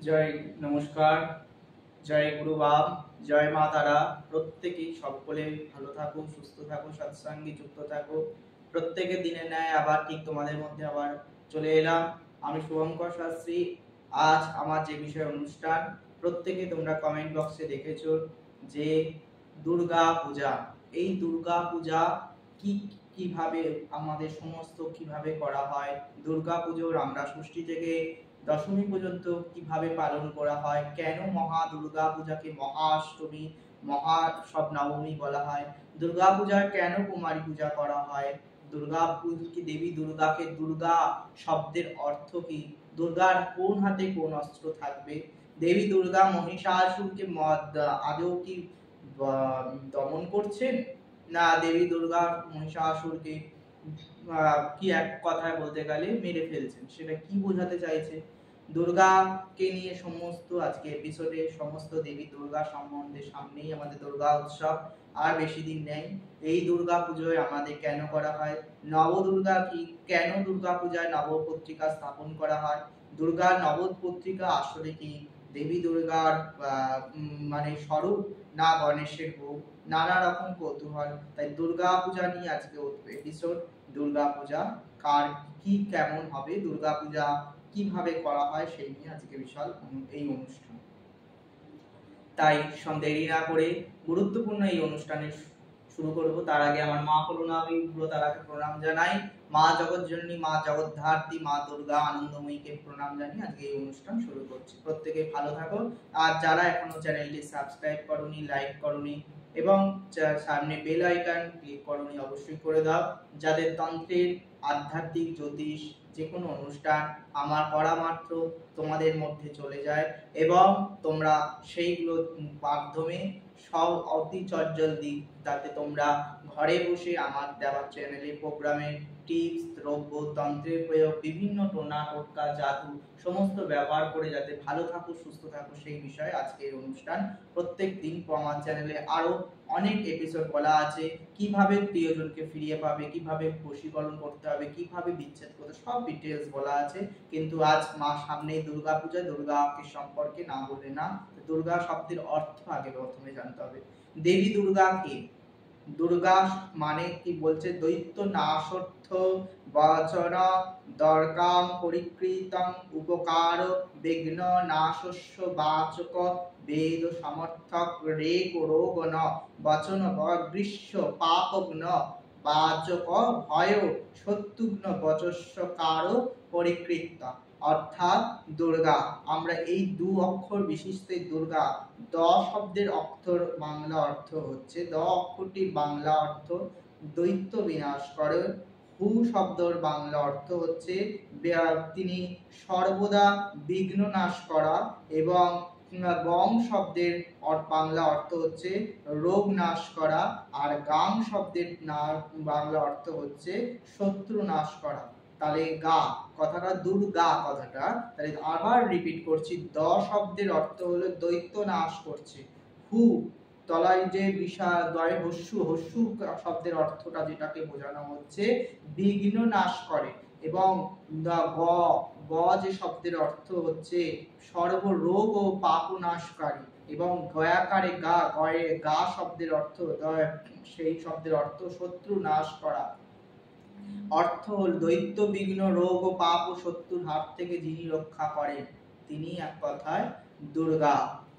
জয় নমস্কার, জয় গুরু বাম, জয় মা তারা। প্রত্যেকেই সকলে ভালো থাকো, সুস্থ থাকো, সৎসঙ্গে যুক্ত থাকো। প্রত্যেকের দিনের ন্যায় আবার ঠিক তোমাদের মধ্যে আবার চলে এলাম। আমি শুভঙ্কর শাস্ত্রী। আজ আমার যে বিষয় অনুষ্ঠান, প্রত্যেকে তোমরা কমেন্ট বক্সে দেখেছো যে দুর্গা পূজা। এই দুর্গা পূজা কি কিভাবে আমাদের সমস্ত কিভাবে করা হয়, দুর্গা পুজোর আমরা ষষ্ঠী থেকে দশমী পর্যন্ত কিভাবে পালন করা হয়, কেন মহা দুর্গা পূজাকে মহাষ্টমী মহা সব নবমী বলা হয়, দুর্গা পূজার কেন কুমারী পূজা করা হয়, দুর্গা কি দেবী দুর্গাকে দুর্গা শব্দের অর্থ কি, দুর্গার কোন হাতে কোন অস্ত্র থাকবে, দেবী দুর্গা মহিষাসুরকে আদৌ কি দমন করছেন, না দেবী দুর্গা মহিষাসুরকে কি এক কথায় বলতে গেলে মেরে ফেলছেন, সেটা কি বোঝাতে চাইছে। দুর্গাকে নিয়ে সমস্ত আজকে এপিসোডে সমস্ত দেবী দুর্গা সম্বন্ধে, সামনেই আমাদের দুর্গা উৎসব, আর বেশি দিন নেই। এই দুর্গা পুজোয় আমাদের কেন করা হয়, নবদুর্গা কি, কেন দুর্গা পূজায় নবপত্রিকা স্থাপন করা হয়, দুর্গার নবপত্রিকা আসলে কি দেবী দুর্গার মানে স্বরূপ না গণেশের রূপ, নানা রকম কৌতূহল। তাই দুর্গা পূজা নিয়ে আজকে এপিসোড। দুর্গা পূজা কার কি কেমন হবে, দুর্গা পূজা কিভাবে করা হয়, সেই নিয়ে আজকে বিশাল এই অনুষ্ঠান। তাই দেরি না করে গুরুত্বপূর্ণ এই অনুষ্ঠানে শুরু করব। তার আগে আমার মা করুণাময়ী তারাকে প্রণাম জানাই, মা জগৎজননী, মা জগদ্ধাত্রী, মা দুর্গা আনন্দময়ীকে প্রণাম জানিয়ে আজকে এই অনুষ্ঠান শুরু করছি। প্রত্যেকে ভালো থাকো। আর যারা এখনো চ্যানেলটি সাবস্ক্রাইব করোনি, লাইক করোনি এবং সামনে বেল আইকন ক্লিক করোনি, অবশ্যই করে দাও, যাদের তন্ত্রের, আধ্যাত্মিক, জ্যোতিষ যে কোনো অনুষ্ঠান আমার করা মাত্র তোমাদের মধ্যে চলে যায় এবং তোমরা সেইগুলোর মাধ্যমে সব অতি চটজলদি, যাতে তোমরা ঘরে বসে আমার দেওয়া চ্যানেলে প্রোগ্রামের টিপস, দ্রব্য, তন্ত্রের প্রয়োগ, বিভিন্ন টোনা টোটকা, জাদু সমস্ত ব্যবহার করে যাতে ভালো থাকো, সুস্থ থাকো, সেই বিষয়ে আজকের অনুষ্ঠান। প্রত্যেক দিন আমার চ্যানেলে আরো অনেক এপিসোড বলা আছে, কিভাবে প্রিয়জনকে ফিরিয়ে পাবে, কিভাবে বশীকরণ করতে হবে, কিভাবে বিচ্ছেদ করতে, সব ডিটেলস বলা আছে। কিন্তু আজ মা সামনেই দুর্গা পূজা, দুর্গাকে সম্পর্কে না বলে না, দুর্গা শব্দের অর্থ আগে প্রথমে জানতে হবে। দেবী দুর্গা কে? দুর্গা মানে কি বলছে, দৈত্য নাশর্থ বচন দর্গাম পরিকৃতং উপকার বিঘ্ন নাশস্য বাচক বেদ সমর্থক রে রোগন বচন গ্রীষ্ম পাপগ্ন বাচক ভয় শত্রুঘ্ন বচস্বকার পরিকৃত। অর্থাৎ দুর্গা, আমরা এই দু অক্ষর বিশিষ্ট দুর্গা, দ শব্দের অক্ষর বাংলা অর্থ হচ্ছে, দ অক্ষরটির বাংলা অর্থ দৈত্য বিনাশ করে, হু শব্দের বাংলা অর্থ হচ্ছে তিনি সর্বদা বিঘ্ন নাশ করা, এবং গং শব্দের বাংলা অর্থ হচ্ছে রোগ নাশ করা, আর গাং শব্দের বাংলা অর্থ হচ্ছে শত্রু নাশ করা। তাহলে গা কথাটা, দুর্গা কথাটা, তাহলে আবার রিপিট করছি, দ শব্দের অর্থ হলো দৈত্য নাশ করছে, হু তলায় যে বিশাল দয় হস্যু, হস্যু শব্দের অর্থটা যেটাকে বোঝানো হচ্ছে বিঘ্ন নাশ করে, এবং গ যে শব্দের অর্থ হচ্ছে সর্বরোগ ও পাপ নাশকারী, এবং গয়াকারে গা, গয়ে গা শব্দের অর্থ, সেই শব্দের অর্থ শত্রু নাশ করা। অর্থ হল দৈত্য বিঘ্ন রোগ ও পাপ ও শত্রুর হাত থেকে যিনি রক্ষা করেন, তিনি এক কথায় দুর্গা।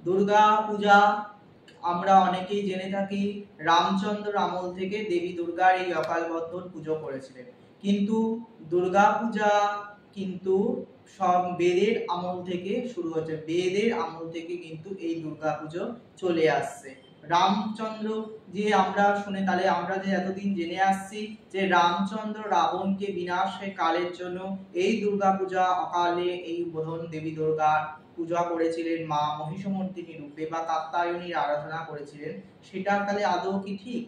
দুর্গা পূজা আমরা অনেকেই জেনে থাকি রামচন্দ্র আমল থেকে দেবী দুর্গার এই অকাল বদ্ধন পুজো করেছিলেন, কিন্তু দুর্গা পূজা কিন্তু সব বেদের আমল থেকে শুরু হচ্ছে, বেদের আমল থেকে কিন্তু এই দুর্গা পুজো চলে আসছে। রামচন্দ্র যে আমরা শুনে, তাহলে আমরা যে এতদিন জেনে আসছি যে রামচন্দ্র রাবণকে বিনাশে কালের জন্য এই দুর্গা পূজা অকালে এই বোধন দেবী দুর্গার পূজা করেছিলেন, মা মহিষমর্দিনী রূপে বা কাত্যায়নীর আরাধনা করেছিলেন, সেটা তাহলে আদৌ কি ঠিক?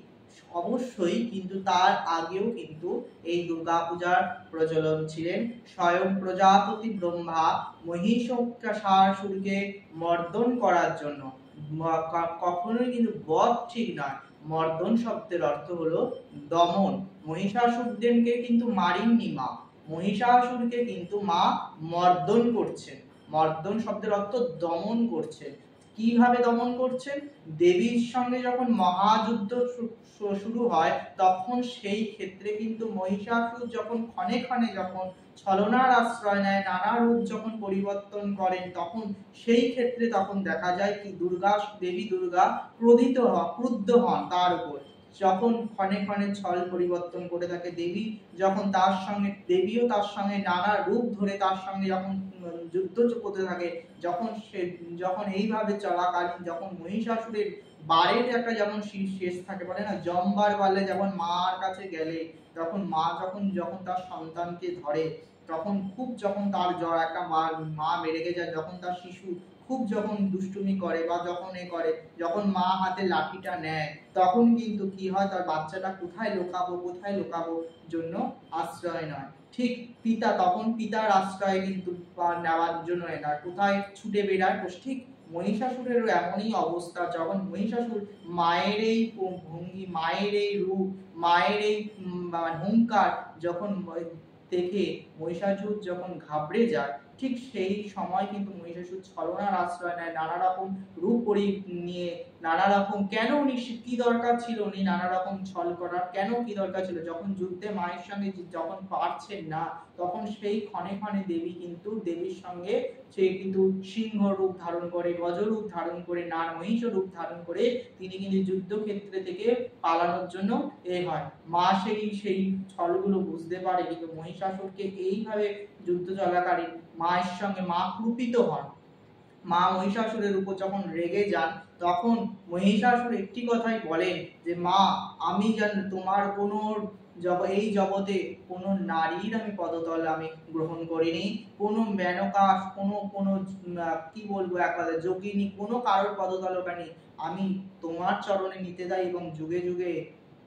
অবশ্যই, কিন্তু তার আগেও কিন্তু এই দুর্গা পূজার প্রচলন ছিলেন। স্বয়ং প্রজাপতি ব্রহ্মা মহিষাসুরকে মর্দন করার জন্য, কখনোই কিন্তু বধ ঠিক নয়, মর্দন শব্দের অর্থ হলো দমন, মহিষাসুরদেরকে কিন্তু মারিননি মা, মহিষাসুরকে কিন্তু মা মর্দন করছেন, মর্দন শব্দের অর্থ দমন করছেন। কিভাবে দমন করছেন? দেবীর সঙ্গে যখন মহাযুদ্ধ শুরু হয় তখন সেই ক্ষেত্রে কিন্তু মহিষাসুর যখন ক্ষণে ক্ষণে যখন ছলনার আশ্রয় নেয়, নানা রূপ যখন পরিবর্তন করেন, তখন সেই ক্ষেত্রে তখন দেখা যায় কি দেবী দুর্গা ক্রুদ্ধ হন তার উপর। যখন ক্ষণে ক্ষণে ছল পরিবর্তন করে থাকে দেবী, যখন দেবীও তার সঙ্গে নানা রূপ ধরে তার সঙ্গে যখন যুদ্ধ করতে থাকে, যখন এইভাবে চলাকালীন যখন মহিষাসুরের বারের একটা যেমন শেষ থাকে, বলে না জমবার বলে, যেমন মার কাছে গেলে তখন মা যখন তার সন্তানকে ধরে তখন খুব যখন তার একটা মা মেরে যায়, যখন তার শিশু খুব যখন দুষ্টুমি করে বা যখন যখন মা হাতে লাঠিটা নেয় তখন কিন্তু কি হয়, তার বাচ্চাটা কোথায় লুকাবো জন্য আশ্রয় নয়। ঠিক পিতার আশ্রয় কিন্তু নেওয়ার জন্য নয়, কোথায় ছুটে বেড়ায়। ঠিক মহিষাসুরেরও এমনই অবস্থা, যখন মহিষাসুর মায়ের এই ভঙ্গি, মায়ের এই রূপ, মায়ের এই হুঙ্কার যখন দেখে মহিষাসুর যখন ঘাবড়ে যায়, ঠিক সেই সময় কিন্তু মহিষাসুর ছলনার আশ্রয় নেয়, নানা রকম রূপ নিয়ে নানা রকম কেন উনি কি দরকার ছিল উনি নানা রকম ছল করার, কেন কি দরকার ছিল? যখন যুদ্ধে মায়ের সঙ্গে যখন পারছেন না তখন সেই ক্ষণে ক্ষণে দেবীর সঙ্গে সে কিন্তু সিংহ রূপ ধারণ করে, গজ রূপ ধারণ করে, মহিষ রূপ ধারণ করে তিনি কিন্তু যুদ্ধক্ষেত্রে থেকে পালানোর জন্য হয়। মা সেই ছলগুলো বুঝতে পারে, কিন্তু মহিষাসুরকে এইভাবে যুদ্ধ চলাকালীন মায়ের সঙ্গে মা কুপিত হন। মা মহিষাসুরের উপর যখন রেগে যান তখন মহিষাসুর একটি কথাই বলেন যে মা, আমি জানি তোমার এই জগতে কোনো নারীর আমি পদতল আমি গ্রহণ করিনি, কোনো মেনকা, কোনো কি বলবো একবারে যোগিনী, কোনো কারোর পদতলকানি আমি তোমার চরণে নিতে যাই এবং যুগে যুগে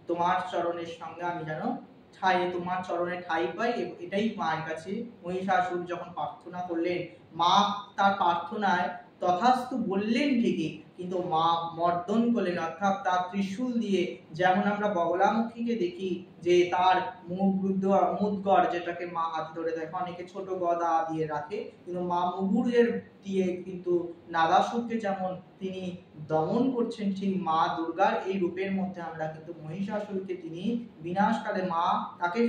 তোমার চরণের সঙ্গে আমি যেন তোমার চরণে ঠাঁই পাই। এটাই মায়ের কাছে মহিষাসুর যখন প্রার্থনা করলেন, মা তার প্রার্থনায় তথাস্তু বললেন ঠিকই, কিন্তু মা মর্দন করলেন, অর্থাৎ তার ত্রিশূল দিয়ে, যেমন আমরা বগলামুখীকে দেখি যে তার মুদগড় যেটাকে মা হাতে ধরে থাকে, অনেকে ছোট গদা দিয়ে রাখে, কিন্তু মা মুগুরের দিয়ে কিন্তু নাগাসুরকে যেমন তিনি দমন করছেন, ঠিক মা দুর্গার এই রূপের মধ্যে আমরা কিন্তু মহিষাসুরকে তিনি বিনাশকালে মা তাকে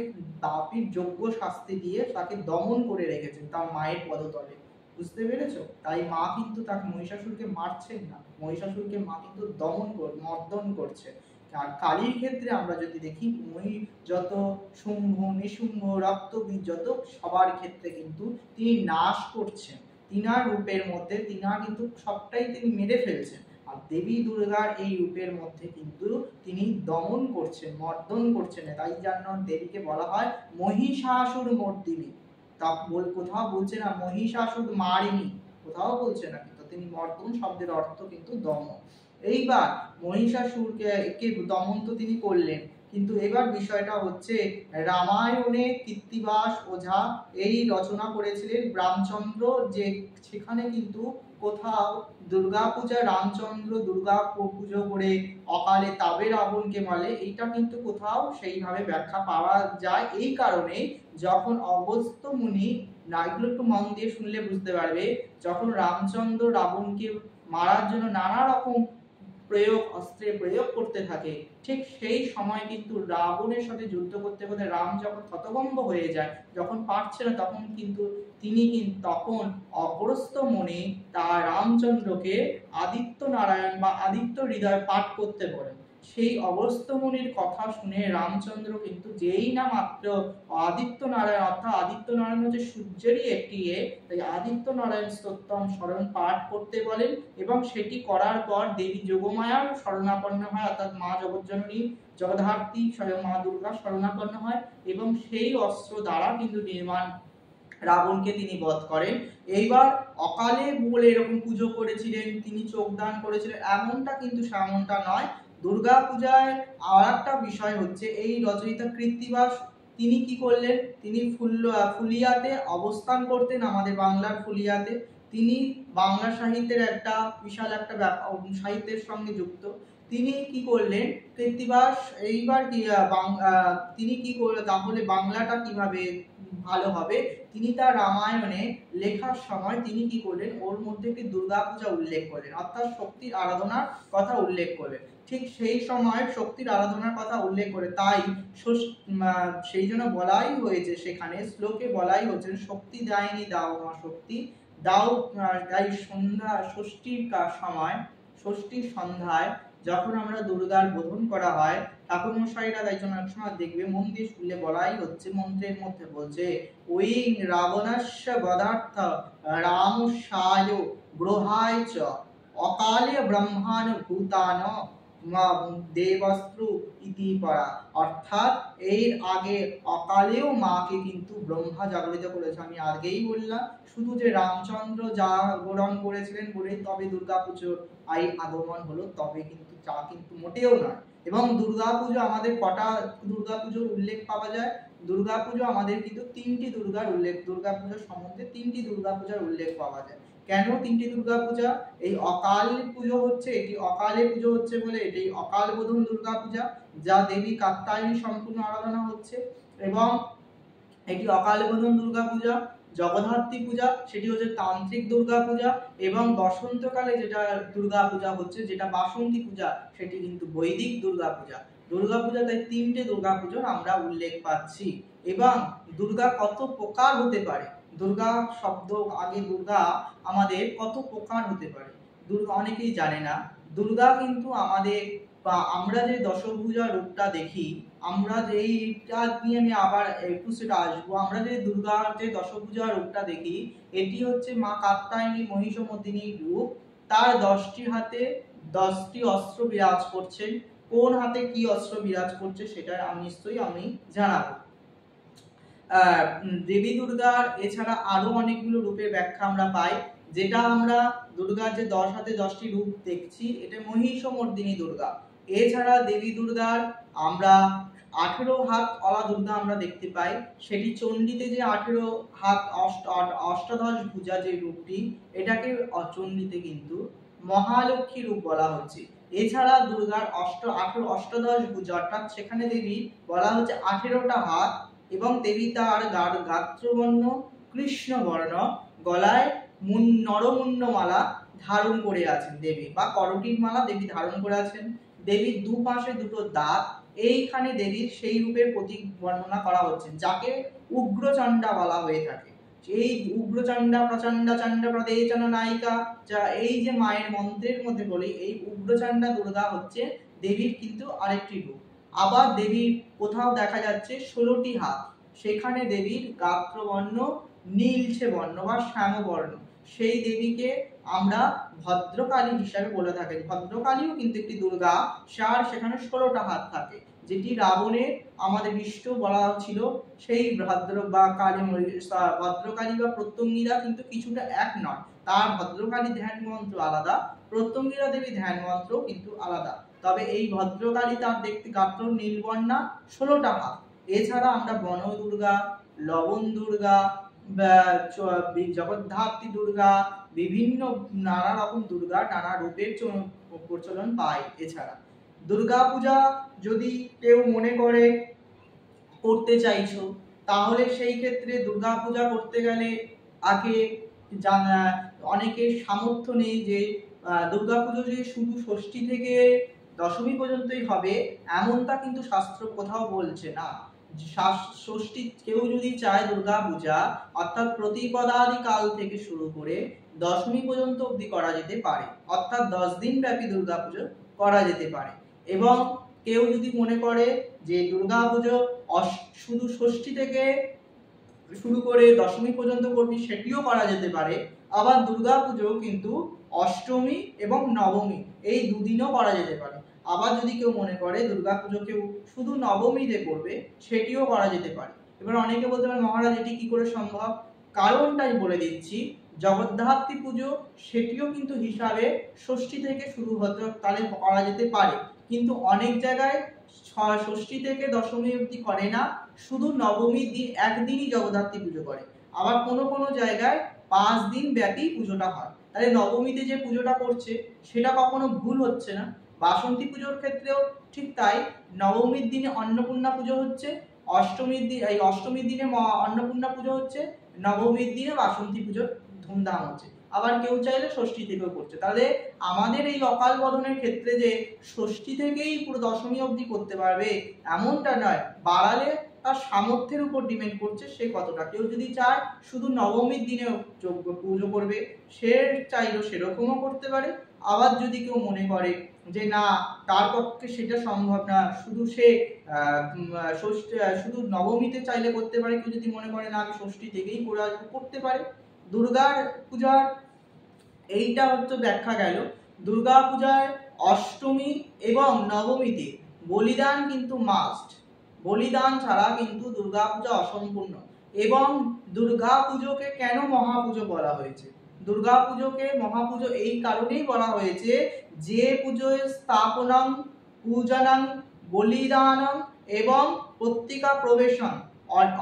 দাপির যোগ্য শাস্তি দিয়ে তাকে দমন করে রেখেছেন তার মায়ের পদতলে। বুঝতে পেরেছো? তাই মা কিন্তু তাকে মহিষাসুরকে মারছেন না, মহিষাসুরকে মা কিন্তু মর্দন করছে। আর কালীর ক্ষেত্রে আমরা যদি দেখি, যত শুম্ভ নিশুম্ভ রক্তবীজ যত সবার ক্ষেত্রে কিন্তু তিনি নাশ করছেন, তিনার রূপের মধ্যে তিনার কিন্তু সবটাই তিনি মেরে ফেলছেন। আর দেবী দুর্গার এই রূপের মধ্যে কিন্তু তিনি দমন করছেন, মর্দন করছেন। তাই জন্য দেবীকে বলা হয় মহিষাসুর মর্দিনী। কোথাও বলছে না মহিষাসুর মারিনি, কোথাও বলছে না, কিন্তু তিনি মর্দন শব্দের অর্থ কিন্তু দমন। এইবার মহিষাসুরকে দমন তো তিনি করলেন, কিন্তু এবার বিষয়টা হচ্ছে রামায়ণে কৃত্তিবাস ওঝা এই রচনা করেছিলেন রামচন্দ্র, যে সেখানে কিন্তু কোথাও দুর্গাপূজা রামচন্দ্র দুর্গা পুজো করে অকালে তাবে রাবণকে মারে, এইটা কিন্তু কোথাও সেইভাবে ব্যাখ্যা পাওয়া যায়। এই কারণে যখন অগস্ত্য মুনি, এগুলো একটু মন দিয়ে শুনলে বুঝতে পারবে, যখন রামচন্দ্র রাবণকে মারার জন্য নানা রকম অস্ত্রের প্রয়োগ করতে থাকে, ঠিক সেই সময় কিন্তু রাবণের সাথে যুদ্ধ করতে করতে রাম যখন হতভম্ব হয়ে যায়, যখন পারছে না, তখন কিন্তু তখন অগস্ত্য মুনি তার রামচন্দ্রকে আদিত্য নারায়ণ বা আদিত্য হৃদয় পাঠ করতে বলেন। সেই অগস্ত্য মুনির কথা শুনে রামচন্দ্র কিন্তু যেই না মাত্র আদিত্য নারায়ণ, অর্থাৎ আদিত্য নারায়ণ হচ্ছে সূর্যেরই একটি তাই আদিত্য নারায়ণ স্তোত্রম স্মরণ পাঠ করতে বলেন, এবং সেটি করার পর দেবী যোগমায়ার শরণাপন্ন হয়, অর্থাৎ মা জগজ্জননী জগদ্ধাত্রী স্বয়ং মা দুর্গা শরণাপন্ন হয়, এবং সেই অস্ত্র দ্বারা কিন্তু রাবণকে তিনি বধ করেন। এইবার অকালে বলে এরকম পুজো করেছিলেন, তিনি চোখ দান করেছিলেন, এমনটা কিন্তু সেমনটা নয়। দুর্গা পূজায় আর একটা বিষয় হচ্ছে, এই রচয়িতা কৃত্তিবাস তিনি কি করলেন, তিনি ফুলিয়াতে অবস্থান করতেন, আমাদের বাংলার ফুলিয়াতে। তিনি বাংলা সাহিত্যের একটা বিশাল একটা সাহিত্যের সঙ্গে যুক্ত। তিনি কি করলেন কৃত্তিবাস, এইবার তিনি কি করলেন, তাহলে বাংলাটা কিভাবে ভালো হবে, তিনি তার রামায়ণে লেখার সময় তিনি কি করলেন, ওর মধ্যে একটি দুর্গা পূজা উল্লেখ করলেন, অর্থাৎ শক্তির আরাধনার কথা উল্লেখ করলেন। ঠিক সেই সময় শক্তির আরাধনার কথা উল্লেখ করে, তাই সেই জন্য বলাই হয়েছে, সেখানে শ্লোকে বলাই হয়েছে শক্তি দায়নি দাও মা শক্তি দাও। তাই ষষ্ঠীর সময়, ষষ্ঠীর সন্ধ্যায় যখন আমরা দুর্গার বোধন করা হয়, ঠাকুর মশাইরা তাই জন্য একসময় দেখবে মন্দির শুনলে বলাই হচ্ছে, মন্ত্রের মধ্যে বলছে ওই রাবণস্য বদার্থ রামসায় গ্রহায় চ অকালে ব্রহ্মাণ ভূতান দেবস্ত্র ইতি পরা। অর্থাৎ এর আগে অকালেও মাকে কিন্তু ব্রহ্মা জাগরিত করেছে। আমি আগেই বললাম, শুধু যে রামচন্দ্র জাগরণ করেছিলেন বলেই তবে দুর্গাপুজোর আগমন হলো, তবে কিন্তু তা কিন্তু মোটেও নয়। এবং দুর্গাপুজো আমাদের কটা দুর্গাপুজোর উল্লেখ পাওয়া যায়? দুর্গাপুজো আমাদের কিন্তু তিনটি দুর্গার উল্লেখ, দুর্গাপুজোর সম্বন্ধে তিনটি দুর্গাপূজার উল্লেখ পাওয়া যায়। কেন তিনটি দুর্গাপূজা? এই অকাল পুজো হচ্ছে, এটি অকালে পুজো হচ্ছে বলে এটি অকাল বোধন দুর্গাপূজা, যা দেবী কাত্যায়নী সম্পূর্ণ আরাধনা হচ্ছে। এবং এটি অকাল বোধন দুর্গাপূজা। জগদ্ধাত্রী পূজা সেটি হচ্ছে তান্ত্রিক দুর্গাপূজা। এবং বসন্তকালে যেটা দুর্গাপূজা হচ্ছে, যেটা বাসন্তী পূজা, সেটি কিন্তু বৈদিক দুর্গাপূজা। দুর্গাপূজা তাই তিনটে দুর্গাপূজার আমরা উল্লেখ পাচ্ছি। এবং দুর্গা কত প্রকার হতে পারে, দুর্গা শব্দ আগে দুর্গা আমাদের কত প্রকার হতে পারে দুর্গা অনেকেই জানে না। দুর্গা কিন্তু আমাদের, বা আমরা যে দশভুজা রূপটা দেখি, আমরা যেইটা নিয়ে আমি আবার একটু সেটা আসবো, আমরা যে দুর্গার যে দশভুজা রূপটা দেখি, এটি হচ্ছে মা কাত্যায়নী মহিষমর্দিনীর রূপ। তার 10টি হাতে 10টি অস্ত্র বিরাজ করছেন। কোন হাতে কি অস্ত্র বিরাজ করছে সেটা নিশ্চয়ই আমি জানাবো। দেবী দুর্গার এছাড়া আরো অনেকগুলো রূপের ব্যাখ্যা আমরা পাই। যেটা আমরা দুর্গার যে 10 হাতে 10টি রূপ দেখছি, এটা মহিষমর্দিনী দুর্গা। এছাড়া দেবী দুর্গার আমরা 18 হাত অলা দুর্গা আমরা দেখতে পাই, সেটি চণ্ডীতে যে 18 হাত অষ্টাদশ ভুজা যে রূপটি, এটাকে চণ্ডীতে কিন্তু মহালক্ষ্মী রূপ বলা হচ্ছে। এছাড়া দুর্গার অষ্টাদশ ভুজা, অর্থাৎ সেখানে দেবী বলা হচ্ছে 18টা হাত, এবং দেবী তার গাত্রবর্ণ কৃষ্ণবর্ণ, গলায় নরমুণ্ড মালা ধারণ করে আছেন দেবী, বা করটির মালা দেবী ধারণ করে আছেন। দেবীর দুপাশে দুটো দাঁত, এইখানে দেবীর সেই রূপের প্রতীক বর্ণনা করা হচ্ছে, যাকে উগ্রচণ্ডা বলা হয়ে থাকে। এই উগ্রচণ্ডা প্রচণ্ডা চণ্ডা প্রদেচন নায়িকা, যা এই যে মায়ের মন্ত্রের মধ্যে বলি, এই উগ্রচণ্ডা দুর্গা হচ্ছে দেবীর কিন্তু আরেকটি রূপ। আবার দেবীর কোথাও দেখা যাচ্ছে 16টি হাত, সেখানে দেবীর গাত্রবর্ণ নীলচে বর্ণ বা শ্যামবর্ণ, সেই দেবীকে আমরা ভদ্রকালী হিসাবে বলে থাকি। ভদ্রকালীও কিন্তু একটি দুর্গা, সেখানে 16টা হাত থাকে, যেটি রাবণের আমাদের ইষ্ট বলা ছিল। সেই ভদ্রকালী বা প্রত্যঙ্গিরা কিন্তু কিছুটা এক নয়, তার ভদ্রকালী ধ্যান মন্ত্র আলাদা, প্রত্যঙ্গিরা দেবী ধ্যান মন্ত্র কিন্তু আলাদা। তবে এই ভদ্রকালী তার দেখতে গাত্র নীলবর্ণা, 16টা হাত। এছাড়া আমরা বন দুর্গা, লবণ দুর্গা, জগদ্ধাত্রী দুর্গা, বিভিন্ন নানা রকম দুর্গা নানা রূপের প্রচলন পাই। এছাড়া দুর্গা পূজা যদি কেউ মনে করে করতে চাইছো, তাহলে সেই ক্ষেত্রে দুর্গা পূজা করতে গেলে আগে অনেকের সামর্থ্য নেই যে দুর্গা পুজো যে শুধু ষষ্ঠী থেকে দশমী পর্যন্তই হবে, এমনটা কিন্তু শাস্ত্র কোথাও বলছে না। ষষ্ঠী কেউ যদি চায় দুর্গা পূজা, অর্থাৎ প্রতিপদাদি কাল থেকে শুরু করে দশমী পর্যন্ত অবধি করা যেতে পারে, অর্থাৎ 10 দিন ব্যাপী দুর্গা পুজো করা যেতে পারে। এবং কেউ যদি মনে করে যে দুর্গা পুজো শুধু ষষ্ঠী থেকে শুরু করে দশমী পর্যন্ত করবি, সেটিও করা যেতে পারে। আবার দুর্গা পুজো কিন্তু অষ্টমী এবং নবমী এই দুদিনও করা যেতে পারে। আবার যদি কেউ মনে করে দুর্গা পুজো কেউ শুধু নবমীতে করবে, সেটিও করা যেতে পারে। এবার অনেকে বলতে পারে মহারাজ এটি কি করে সম্ভব? কারণটাই বলে দিচ্ছি। জগদ্ধাত্রী পুজো সেটিও কিন্তু হিসাবে ষষ্ঠী থেকে শুরু হতে তাহলে করা যেতে পারে, কিন্তু অনেক জায়গায় ষষ্ঠী থেকে দশমী অবধি করে না, শুধু নবমীর দিন একদিনই জগদ্ধাত্রী পুজো করে। আবার কোনো কোনো জায়গায় 5 দিন ব্যাপী পুজোটা হয়। তাহলে নবমীতে যে পুজোটা করছে সেটা কখনো ভুল হচ্ছে না। বাসন্তী পুজোর ক্ষেত্রেও ঠিক তাই, নবমীর দিনে অন্নপূর্ণা পুজো হচ্ছে, অষ্টমীর দিনে অন্নপূর্ণা পুজো হচ্ছে, নবমীর দিনে বাসন্তী পুজোর ধুমধাম হচ্ছে। আবার কেউ চাইলে ষষ্ঠী থেকেও করছে। তাহলে আমাদের এই অকাল বোধনের ক্ষেত্রে যে ষষ্ঠী থেকেই পুরো দশমী অবধি করতে পারবে এমনটা নয়, বাড়ালে তার সামর্থ্যের উপর ডিপেন্ড করছে সে কতটা। কেউ যদি চায় শুধু নবমীর দিনে পুজো করবে, সে চাইলেও সেরকমও করতে পারে। আবার যদি কেউ মনে করে যে না, তার পক্ষে সেটা সম্ভব না, শুধু সে শুধু নবমীতে চাইলে করতে পারে, কেউ যদি মনে করে না আমি ষষ্ঠী থেকেই করে আসবো, করতে পারে। দুর্গার পূজার এইটা হচ্ছে ব্যাখ্যা গেল। দুর্গা পূজায় অষ্টমী এবং নবমীতে বলিদান কিন্তু মাস্ট, বলিদান ছাড়া কিন্তু দুর্গা পূজা অসম্পূর্ণ। এবং দুর্গা পুজোকে কেন মহাপুজো বলা হয়েছে? দুর্গা পুজোকে মহাপুজো এই কারণেই বলা হয়েছে যে পুজোয় স্থাপনং, পূজনং, বলিদানং এবং পত্রিকা প্রবেশন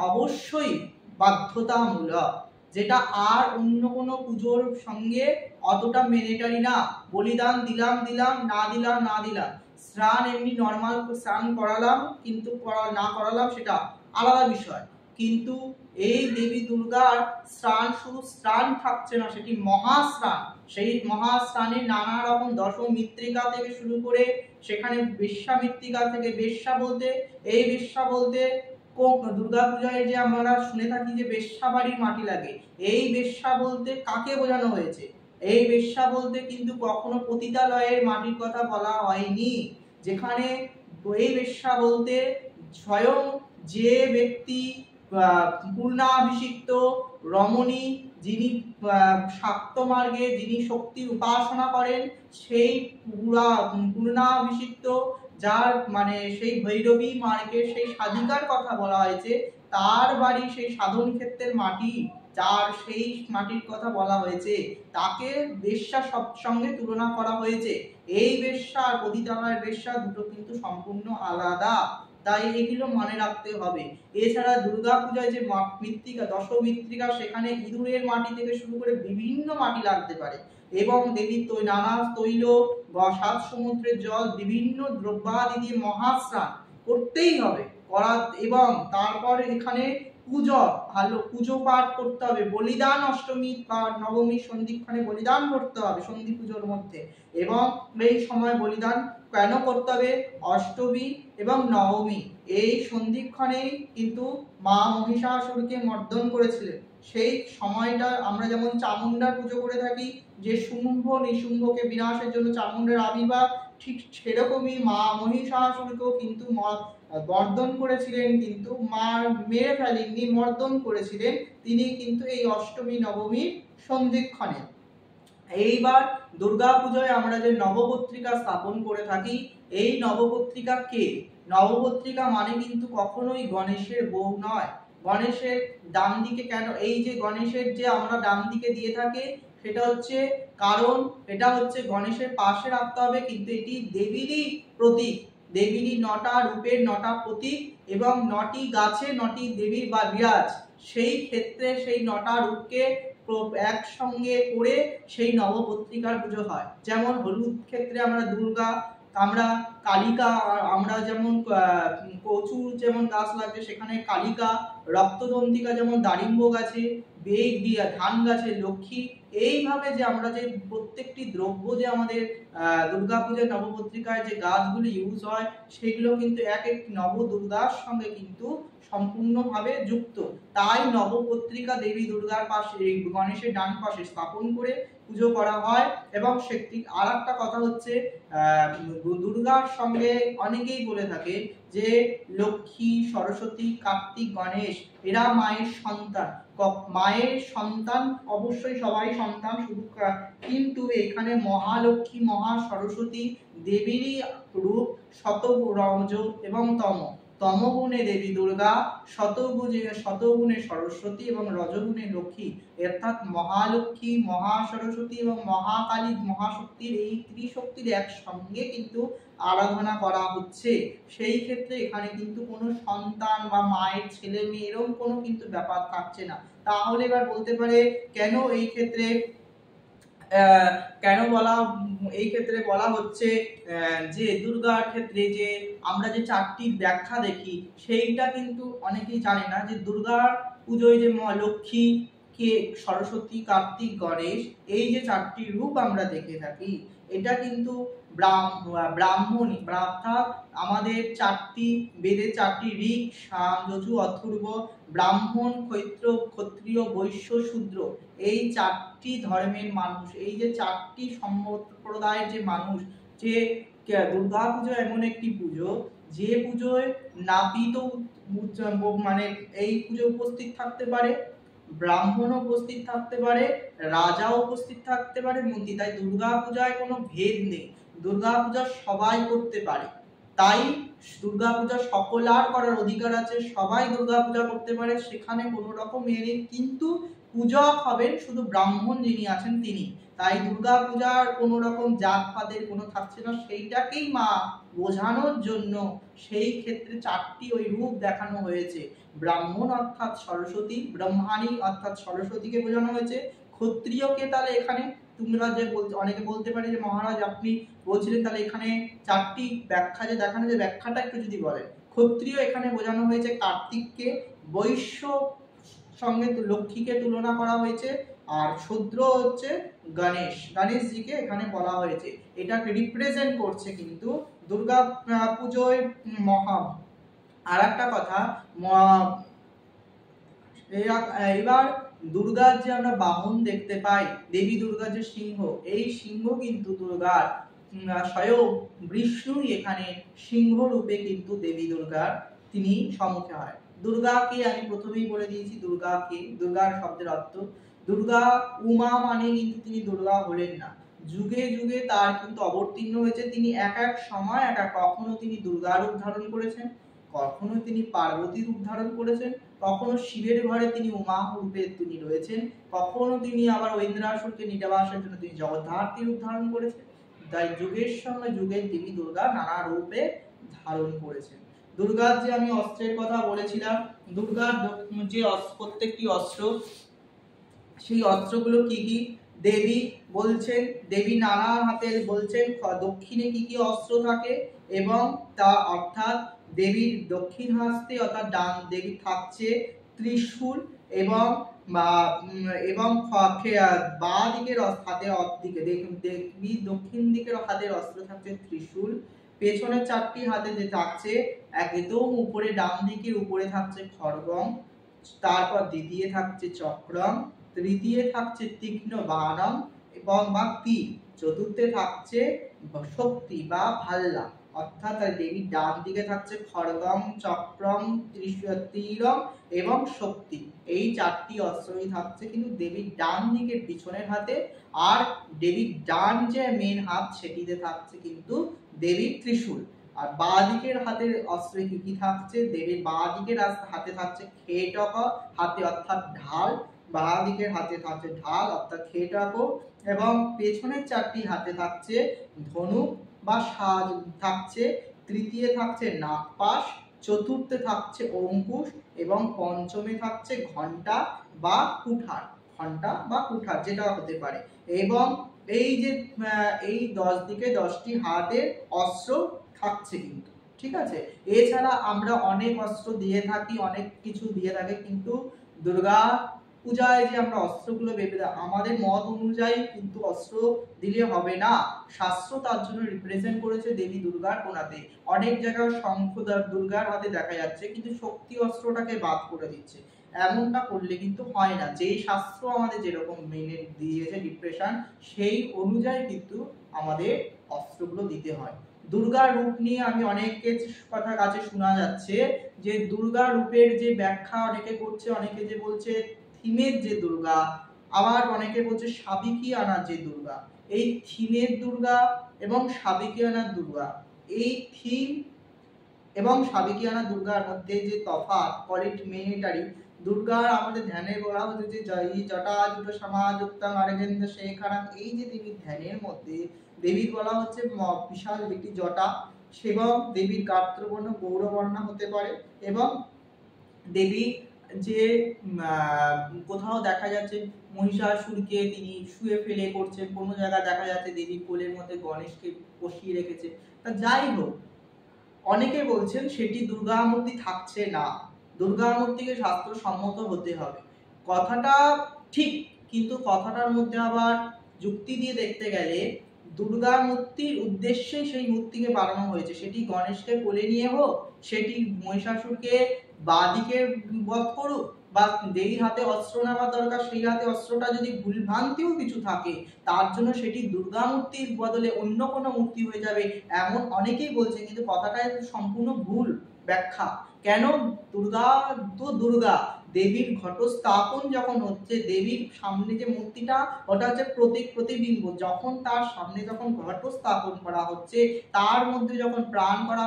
অবশ্যই বাধ্যতামূলক, যেটা আর অন্য কোনো পুজোর সঙ্গে অতটা মেনেটারি না। বলিদান দিলাম দিলাম, না দিলাম না দিলাম, স্নান এমনি নর্মাল স্নান করালাম কিন্তু না করালাম সেটা আলাদা বিষয়। কিন্তু এই দেবী দুর্গার স্নান শুধু স্নান থাকছে না, সেটি মহাস্নান। সেই মহাস্নানে নানা রকম দশম মৃত্তিকা থেকে শুরু করে সেখানে বেশ্যা মৃত্তিকা থেকে, বেশ্যা বলতে এই বেশ্যা বলতে দুর্গা পূজায় যে আমরা শুনে থাকি যে বেশ্যা বাড়ির মাটি লাগে, এই বেশ্যা বলতে কাকে বোঝানো হয়েছে? এই বেশ্যা বলতে কিন্তু কখনো পতিতালয়ের মাটির কথা বলা হয়নি। যেখানে এই বেশ্যা বলতে স্বয়ং যে ব্যক্তি পূর্ণাভিষিক্ত রমণী, যিনি শাক্ত মার্গে যিনি শক্তির উপাসনা করেন, সেই পূর্ণাভিষিক্ত যার মানে সেই ভৈরবী মার্গের সেই সাধিকার কথা বলা হয়েছে, তার বাড়ি সেই সাধন ক্ষেত্রের মাটি, যার সেই মাটির কথা বলা হয়েছে, তাকে বেশ্যা সঙ্গে তুলনা করা হয়েছে। এই বেশ্যা আর পতিতালয়ের বেশ্যা দুটো কিন্তু সম্পূর্ণ আলাদা, তাই এগুলো মনে রাখতে হবে। এছাড়া দুর্গা পূজায় যে মৃত্তিকা, দশ মৃত্তিকা, সেখানে ইঁদুরের মাটি থেকে শুরু করে বিভিন্ন মাটি লাগতে পারে এবং দেবীর নানা তৈল, সাত সমুদ্রের জল, বিভিন্ন দ্রব্যাদি দিয়ে মহাস্নান করতেই হবে এবং তারপর এখানে পুজো, ভালো পুজো পাঠ করতে হবে, বলিদান অষ্টমী বা নবমী সন্ধিক্ষণে বলিদান করতে হবে সন্ধি পুজোর মধ্যে। এবং এই সময় বলিদান কেন করতে হবে? অষ্টমী এবং নবমী এই সন্ধিক্ষণেই কিন্তু মা মহিষাসুরকে মর্দন করেছিলেন। সেই সময়টা আমরা যেমন চামুণ্ডার পুজো করে থাকি, যে শুম্ভ নিশুম্ভকে বিনাশের জন্য চামুণ্ডার আবির্ভাব, ঠিক সেরকমই মা মহিষাসুরকেও কিন্তু মর্দন করেছিলেন, কিন্তু মেরে ফেলেননি, মর্দন করেছিলেন তিনি কিন্তু এই অষ্টমী নবমী সন্ধিক্ষণে। এইবার দুর্গা পূজায় আমরা যে নবপত্রিকা স্থাপন করে থাকি, এই নবপত্রিকা কে? নবপত্রিকা মানে কিন্তু কখনোই গণেশের বউ নয়। গণেশের ডান দিকে কেন এই যে গণেশের যে আমরা ডান দিকে দিয়ে থাকি, সেটা হচ্ছে কারণ এটা হচ্ছে গণেশের পাশে রাখতে হবে, কিন্তু এটি দেবীরই প্রতীক, দেবীরই নটা রূপের নটা প্রতীক এবং নটি গাছে নটি দেবীর বা বিরাজ। সেই ক্ষেত্রে সেই নটা রূপকে একসঙ্গে করে সেই নবপত্রিকার পুজো হয়। যেমন হলুদ ক্ষেত্রে আমরা দুর্গা, আমরা কালিকা, আমরা যেমন কচুর যেমন গাছ লাগছে সেখানে কালিকা, রক্তদন্তিকা যেমন দারিম্ব গাছে, বেগ দিয়া ধান গাছে লক্ষ্মী। এইভাবে যে আমরা যে প্রত্যেকটি দ্রব্য যে আমাদের দুর্গাপূজার নবপত্রিকায় যে গাছগুলি ইউজ হয়, সেগুলো কিন্তু এক এক নব দুর্গার সঙ্গে কিন্তু সম্পূর্ণভাবে যুক্ত। তাই নবপত্রিকা দেবী দুর্গার পাশে, গণেশের ডান পাশে স্থাপন করে পুজো করা হয়। এবং সেটি আর একটা কথা হচ্ছে, দুর্গার সঙ্গে অনেকেই বলে থাকে যে লক্ষ্মী, সরস্বতী, কার্তিক, গণেশ এরা মায়ের সন্তান। মায়ের সন্তান অবশ্যই সবাই সন্তান, শুধু কিন্তু এখানে মহালক্ষ্মী, মহা সরস্বতী দেবীরই রূপ, শতরজ এবং তমগুণে দেবী দুর্গা, শতগুণে সরস্বতী এবং রজগুণে লক্ষ্মী। অর্থাৎ মহালক্ষ্মী, মহা সরস্বতী এবং মহাকালী, মহাশক্তির এই ত্রিশক্তির একসঙ্গে কিন্তু আরাধনা করা হচ্ছে। সেই ক্ষেত্রে এখানে কিন্তু কোনো সন্তান বা মায়ের ছেলে মেয়ে এরকম কোনো কিন্তু ব্যাপার থাকছে না। তাহলে এবার বলতে পারে কেন এই ক্ষেত্রে কেন বলা এই ক্ষেত্রে বলা হচ্ছে যে দুর্গার ক্ষেত্রে যে আমরা যে চারটি ব্যাখ্যা দেখি সেইটা কিন্তু অনেকেই জানে না যে দুর্গার পুজোয় যে মা লক্ষ্মী কে সরস্বতী কার্তিক গণেশ এই যে চারটি রূপ আমরা দেখে থাকি এটা কিন্তু ব্রাহ্মণ অর্থাৎ আমাদের চারটি বেদের চারটি ঋক সাম যজু অথর্ব ব্রাহ্মণ ক্ষত্রিয় বৈশ্য শূদ্র এই চারটি ধর্মের মানুষ এই যে চারটি সম্প্রদায়ের যে মানুষ যে দুর্গা পুজো এমন একটি পুজো যে পুজোয় নাপিত মানে এই পুজো উপস্থিত থাকতে পারে, ব্রাহ্মণ উপস্থিত থাকতে পারে, রাজা উপস্থিত থাকতে পারে, মন্ত্রী। তাই দুর্গা পূজায় কোনো ভেদ নেই, দুর্গা পূজা সবাই করতে পারে। তাই দুর্গা পূজা সকলার করার অধিকার আছে, সবাই দুর্গা পূজা করতে পারে, সেখানে কোনো রকম নেই। কিন্তু পূজক হবেন শুধু ব্রাহ্মণ যিনি আছেন তিনি। তাই দুর্গা পূজার কোনো রকম জাতপাতের কোনো থাকছে না, সেইটাকেই মা বোঝানোর জন্য সেই ক্ষেত্রে চারটি ওই রূপ দেখানো হয়েছে। ব্রাহ্মণ অর্থাৎ সরস্বতী, ব্রহ্মাণী অর্থাৎ সরস্বতীকে বোঝানো হয়েছে, ক্ষত্রিয়কে তাহলে এখানে তোমরা যে অনেকে বলতে পারে যে মহারাজ আপনি বলছিলেন তাহলে এখানে চারটি ব্যাখ্যা যে দেখানো, যে ব্যাখ্যাটা একটু যদি বলেন। ক্ষত্রিয় এখানে বোঝানো হয়েছে কার্তিককে, বৈশ্য সঙ্গে লক্ষ্মীকে তুলনা করা হয়েছে, আর শূদ্র হচ্ছে গণেশজিকে এখানে বলা হয়েছে। এটাকে রিপ্রেজেন্ট করছে কিন্তু দুর্গা পুজোয় মহা। আর একটা কথা, এবার দুর্গার যে আমরা বাহন দেখতে পাই, দেবী দুর্গার যে সিংহ, এই সিংহ কিন্তু দুর্গার স্বয়ং বিষ্ণুই এখানে সিংহ রূপে কিন্তু দেবী দুর্গার তিনি সম্মুখে হয়। দুর্গাকে আমি প্রথমেই বলে দিয়েছি, দুর্গাকে, দুর্গার শব্দের অর্থ দুর্গা উমা মানে কিন্তু তিনি দুর্গা হলেন না, যুগে যুগে তার কিন্তু অবতীর্ণ হয়েছে। তিনি এক এক সময় কখনো তিনি দুর্গা রূপ ধারণ করেছেন, কখনো তিনি পার্বতী রূপ ধারণ করেছেন, কখনো শিবের ঘরে তিনি উমা রূপে তিনি রয়েছেন, কখনো তিনি আবার ঐন্দ্রাসুরকে নির্বাসের জন্য তিনি জগদ্ধাত্রী রূপ ধারণ করেছেন। তাই যুগের সঙ্গে যুগের দেবী দুর্গা নানা রূপে ধারণ করেছেন। দুর্গার যে আমি অস্ত্রের কথা বলেছিলাম, দুর্গার যে প্রত্যেকটি অস্ত্র, সেই অস্ত্রগুলো কি কি দেবী বলছেন, দেবী নানা হাতে বলছেন দক্ষিণে কি কি অস্ত্র থাকে, এবং তা অর্থাৎ দেবীর দক্ষিণ হস্তে অর্থাৎ ডান দেবী থাকছে ত্রিশূল, এবং বাঁ দিকের হাতের দিকে দেবী দক্ষিণ দিকের হাতের অস্ত্র থাকছে ত্রিশূল, পেছনের চারটি হাতে যে থাকছে একদম উপরে ডান দিকের উপরে থাকছে খড়গম, তারপর দ্বিতীয় থাকছে চক্রম, তৃতীয় থাকছে তীক্ষ্ণ বাণম এবং বা তীর, চতুর্থে থাকছে শক্তি বা ভাল্লা। অর্থাৎ দেবীর ডান দিকে থাকছে খড়গম, চক্রম, তীরম এবং শক্তি, এই চারটি অস্ত্রই থাকছে কিন্তু দেবীর ডান দিকের পিছনের হাতে। আর দেবীর ডান যে মেন হাত সেটিতে থাকছে কিন্তু দেবীর ত্রিশূল। আর বাঁ দিকের হাতের অস্ত্রে কি কি থাকছে, দেবীর বাঁ দিকের হাতে থাকছে খেটক হাতে অর্থাৎ ঢাল, বাঁ দিকের হাতে থাকছে ঢাল অর্থাৎ খেটক, এবং পেছনের চারটি হাতে থাকছে ধনুক বা সাজ থাকছে, তৃতীয় থাকছে নাগপাশ, চতুর্থে থাকছে অঙ্কুশ, এবং পঞ্চমে থাকছে ঘণ্টা বা কুঠার, ঘণ্টা বা কুঠার যেটা হতে পারে। এবং এই যে এই 10 দিকে 10টি হাতের অস্ত্র থাকছে কিন্তু, ঠিক আছে। এছাড়া আমরা অনেক অস্ত্র দিয়ে থাকি, অনেক কিছু দিয়ে থাকে, কিন্তু দুর্গা পূজায় যে আমরা অস্ত্রগুলো আমাদের মত অনুযায়ী কিন্তু অস্ত্র দিলে হবে না, শাস্ত্র তার জন্য রিপ্রেজেন্ট করেছে দেবী দুর্গার কোনাতে। অনেক জায়গায় শঙ্খ দুর্গার হাতে দেখা যাচ্ছে কিন্তু শক্তি অস্ত্রটাকে বাদ করে দিচ্ছে, এমনটা করলে কিন্তু হয় না। যেই শাস্ত্র আমাদের যেরকম মেনে দিয়েছে ডিপ্রেশন, সেই অনুযায়ী কিন্তু আমাদের অস্ত্রগুলো দিতে হয়। দুর্গার রূপ নিয়ে আমি অনেকের কথা কাছে শোনা যাচ্ছে যে দুর্গা রূপের যে ব্যাখ্যা অনেকে করছে, অনেকে যে বলছে থিমের যে দুর্গা, আবার অনেকে বলছে সাবিকিয়ানা যে দুর্গা। এই থিমের দুর্গা এবং সাবিকিয়ানা দুর্গা, এই থিম এবং সাবিকিয়ানা দুর্গার মধ্যে যে তফাৎ কমপ্লিমেন্টারি। দুর্গার আমাদের ধ্যানে বলা হচ্ছে যে জয়ী জটাজুট সমাযুক্তং অরবিন্দ শেখরং, এই যে দেবীর ধ্যানের মধ্যে দেবীর বলা হচ্ছে বিশাল একটি জটা, এবং দেবীর গাত্রবর্ণ গৌরবর্ণা হতে পারে, এবং দেবী যে কোথাও দেখা যাচ্ছে মহিষাসুরকে তিনি শুয়ে ফেলে করছেন, কোনো জায়গায় দেখা যাচ্ছে দেবীর কোলের মধ্যে গণেশকে বসিয়ে রেখেছে। তা যাই হোক, অনেকে বলছেন সেটি দুর্গা মূর্তি থাকছে না, দুর্গা মূর্তিকে শাস্ত্রসম্মত হতে হবে। কথাটা ঠিক, কিন্তু কথাটার মধ্যে আবার যুক্তি দিয়ে দেখতে গেলে দুর্গা মূর্তির উদ্দেশ্যে সেই মূর্তিকে বানানো হয়েছে। সেটি গণেশকে কোলে নিয়ে হোক, সেটি মহিষাসুরকে বাদিকে বধ করুক, বা যেই হাতে অস্ত্র নেওয়ার দরকার সেই হাতে অস্ত্রটা যদি ভুলভ্রান্তিও কিছু থাকে, তার জন্য সেটি দুর্গা মূর্তির বদলে অন্য কোনো মূর্তি হয়ে যাবে, এমন অনেকেই বলছে। কিন্তু কথাটা সম্পূর্ণ ভুল ব্যাখ্যা। কেন? দুর্গা তো দুর্গা, দেবীর ঘটস্থাপন যখন হচ্ছে, দেবীর সামনে যে মূর্তিটা, ওটা হচ্ছে প্রতীক, প্রতিবিম্ব। যখন তার সামনে যখন ঘটস্থাপন করা হচ্ছে, তার মধ্যে যখন প্রাণ করা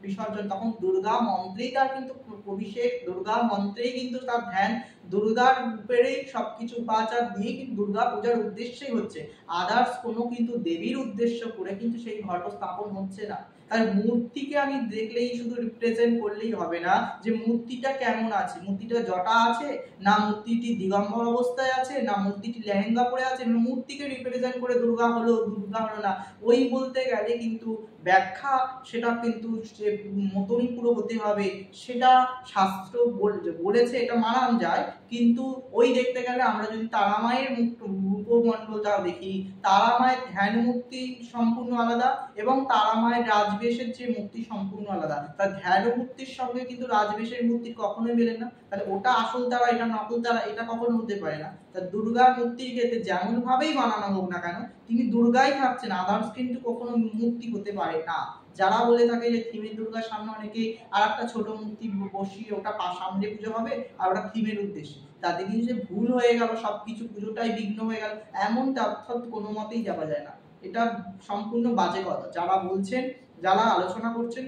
বিসর্জন, তখন দুর্গা মন্ত্রেই তার কিন্তু অভিষেক, দুর্গা মন্ত্রেই কিন্তু তার ধ্যান, দুর্গার উপরেই সবকিছু উপাচার দিয়ে কিন্তু দুর্গা পূজার উদ্দেশ্যেই হচ্ছে। আদার্স কোনো কিন্তু দেবীর উদ্দেশ্য করে কিন্তু সেই ঘট স্থাপন হচ্ছে না। তাই মূর্তিকে আমি দেখলেই শুধু রিপ্রেজেন্ট করলেই হবে না যে মূর্তিটা কেমন আছে, মূর্তিটা জটা আছে, না মূর্তিটি দিগম্বর অবস্থায় আছে, না মূর্তিটি লেহেঙ্গা পরে আছে, মূর্তিকে রিপ্রেজেন্ট করে দুর্গা হলো দুর্গা হলো না, ওই বলতে গেলে কিন্তু ব্যাখ্যা সেটা কিন্তু সে মতনই পুরো হতে হবে। সেটা শাস্ত্র বলেছে, এটা মানান যায়, কিন্তু ওই দেখতে গেলে আমরা যদি তারা মায়ের রূপমণ্ডলটা দেখি, তারা মায়ের ধ্যান মূর্তি সম্পূর্ণ আলাদা এবং তারা মায়ের রাজবেশের যে মূর্তি সম্পূর্ণ আলাদা। তার ধ্যান মূর্তির সঙ্গে কিন্তু রাজবেশের মূর্তি কখনোই মেলে না। তাহলে ওটা আসল তারা, এটা নকল তারা, এটা কখনো হতে পারে না। তা দুর্গার মূর্তির ক্ষেত্রে যেমন ভাবেই বানানো হোক না কেন, তিনি দুর্গাই থাকছেন, আদার্স কিন্তু কখনো মূর্তি হতে পারে না। যারা বলে থাকে যে থিমের দুর্গার সামনে অনেকে আর একটা ছোট মূর্তি বসিয়ে ওটা সামনে পুজো হবে আর ওটা থিমের উদ্দেশ্যে, তাতে কিন্তু যে ভুল হয়ে গেল, সবকিছু পুজোটাই বিঘ্ন হয়ে গেল, এমনটা অর্থাৎ কোনো মতেই যাওয়া যায় না। এটা সম্পূর্ণ বাজে কথা। যারা বলছেন, যারা আলোচনা করছেন,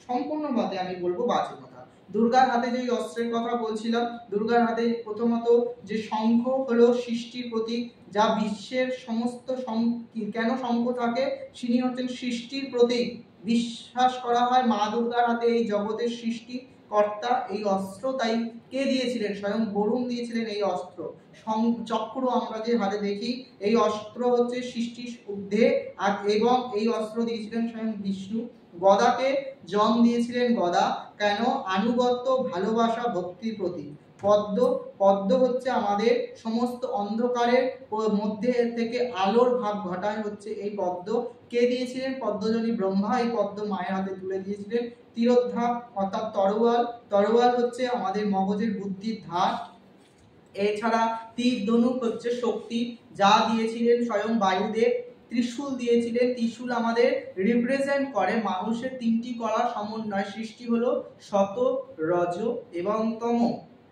সম্পূর্ণ মতে আমি বলবো বাজে কথা। দুর্গার হাতে যে অস্ত্রের কথা বলছিলাম, দুর্গার হাতে প্রথমত যে শঙ্খ হলো সৃষ্টির প্রতীক, যা বিশ্বের সমস্ত কেন শঙ্খ থাকে, তিনি হচ্ছেন সৃষ্টির প্রতীক। বিশ্বাস করা হয় মা দুর্গার হাতে এই জগতের সৃষ্টি কর্তা এই অস্ত্র, তাই কে দিয়েছিলেন? স্বয়ং বরুণ দিয়েছিলেন এই অস্ত্র। চক্র আমরা যে হাতে দেখি, এই অস্ত্র হচ্ছে সৃষ্টির ঊর্ধ্বে, আর এবং এই অস্ত্র দিয়েছিলেন স্বয়ং বিষ্ণু। গদাকে জন দিয়েছিলেন গদা, কেন? আনুগত্য, ভালোবাসা, ভক্তির প্রতীক। পদ্ম হচ্ছে আমাদের সমস্ত অন্ধকারের মধ্যে থেকে আলোর ভাব ঘটায় হচ্ছে এই পদ্ম। কে দিয়েছিলেন? পদ্মজনী ব্রহ্মা এই পদ্ম মায়ের হাতে তুলে দিয়েছিলেন। তীরোদ্ধার অর্থাৎ তরোয়াল হচ্ছে আমাদের মগজের বুদ্ধির ধার। এছাড়া তীর ধনুক হচ্ছে শক্তি, যা দিয়েছিলেন স্বয়ং বায়ুদেব। ত্রিশূল দিয়েছিলেন, ত্রিশূল আমাদের রিপ্রেজেন্ট করে মানুষের তিনটি কলার সমন্বয়, সৃষ্টি হলো শত, রজ এবং তম।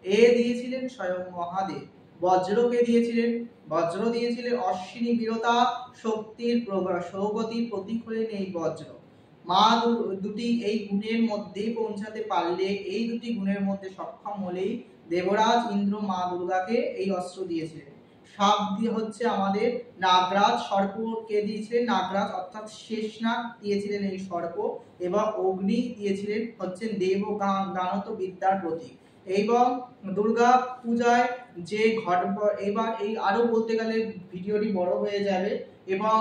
এ দিয়েছিলেন স্বয়ং মহাদেব। বজ্রকে দিয়েছিলেন, বজ্র দিয়েছিলেন অশ্বিনী বীরতা, শক্তির সৌগতির প্রতীক হলেন এই বজ্র। মা দুটি এই গুণের মধ্যে পৌঁছাতে পারলে, এই দুটি গুণের মধ্যে সক্ষম হলেই দেবরাজ ইন্দ্র মা দুর্গাকে এই অস্ত্র দিয়েছিলেন। সাপ দিয়ে হচ্ছে আমাদের নাগরাজ, সর্পকে দিয়েছিলেন নাগরাজ অর্থাৎ শেষনাগ দিয়েছিলেন এই সর্প, এবং অগ্নি দিয়েছিলেন হচ্ছেন দেব গানত বিদ্যার প্রতীক। এবং দুর্গা পূজায় যে এবার এই আরো বলতে গেলে ভিডিওটি বড় হয়ে যাবে এবং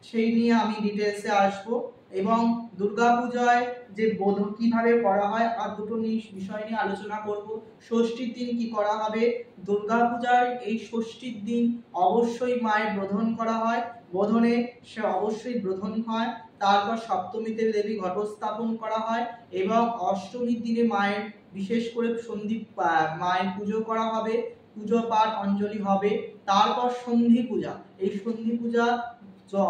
সেই নিয়ে আমি ডিটেলসে আসবো। এবং দুর্গা পূজায় যে বোধন কিভাবে করা হয় আর দুটো বিষয় নিয়ে আলোচনা করব। ষষ্ঠীর দিন কি করা হবে? দুর্গা পূজার এই ষষ্ঠীর দিন অবশ্যই মায়ের বোধন করা হয়, বোধনে সে অবশ্যই বোধন হয়। তারপর সপ্তমীতে দেবী ঘটস্থাপন করা হয় এবং অষ্টমীর দিনে মায়ের বিশেষ করে সন্ধি মায়ের পুজো করা হবে, পুজো পাঠ অঞ্জলি হবে। তারপর সন্ধি পূজা, এই সন্ধি পূজা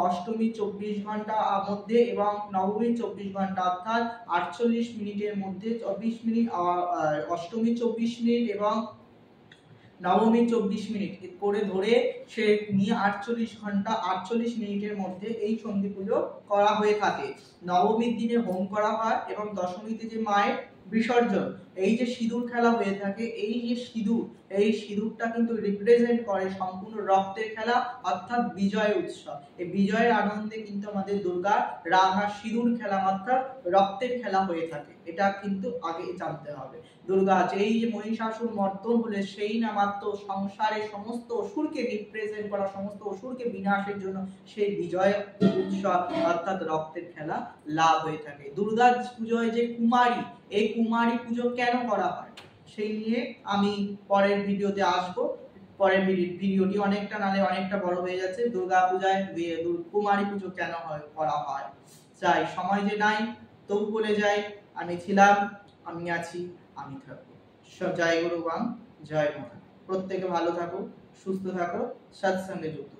অষ্টমী 24 ঘন্টার মধ্যে এবং নবমী 24 ঘন্টা অর্থাৎ 48 মিনিটের মধ্যে, 24 মিনিট অষ্টমী 24 মিনিট এবং নবমী 24 মিনিট করে ধরে সে নিয়ে 48 ঘন্টা 48 মিনিটের মধ্যে এই সন্ধি পুজো করা হয়ে থাকে। নবমীর দিনে হোম করা হয় এবং দশমীতে যে মায়ের বিসর্জন, এই যে সিঁদুর খেলা হয়ে থাকে, এই যে সিঁদুর, এই সিঁদুরটা কিন্তু রিপ্রেজেন্ট করে সম্পূর্ণ রক্তের খেলা অর্থাৎ বিজয় উৎসব। এই বিজয়ের আনন্দে কিন্তু আমাদের দুর্গার রাঙা সিঁদুর খেলা অর্থাৎ রক্তের খেলা হয়ে থাকে, এটা কিন্তু আগে জানতে হবে। দুর্গা যেই যে মহিষাসুর মর্দন হলে সেই না মাত্র সংসারের সমস্ত অসুরকে রিপ্রেজেন্ট করা, সমস্ত অসুরকে বিনাশের জন্য সেই বিজয় উৎসব অর্থাৎ রক্তের খেলা লাভ হয়ে থাকে। দুর্গা পুজোয় যে কুমারী, এই কুমারী পুজো কেন করা হয় সেই নিয়ে আমি পরের ভিডিওতে আসবো। পরের ভিডিওটি অনেকটা নালে অনেকটা বড় হয়ে যাচ্ছে। দুর্গা পূজায় কুমারী পুজো কেন করা হয়, চাই সময় যে নাই তবু বলে যাই, আমি ছিলাম, আমি আছি, আমি থাকবো। জয় গুরু বাম, জয় মা। প্রত্যেকে ভালো থাকো, সুস্থ থাকো, সৎসঙ্গে যুক্ত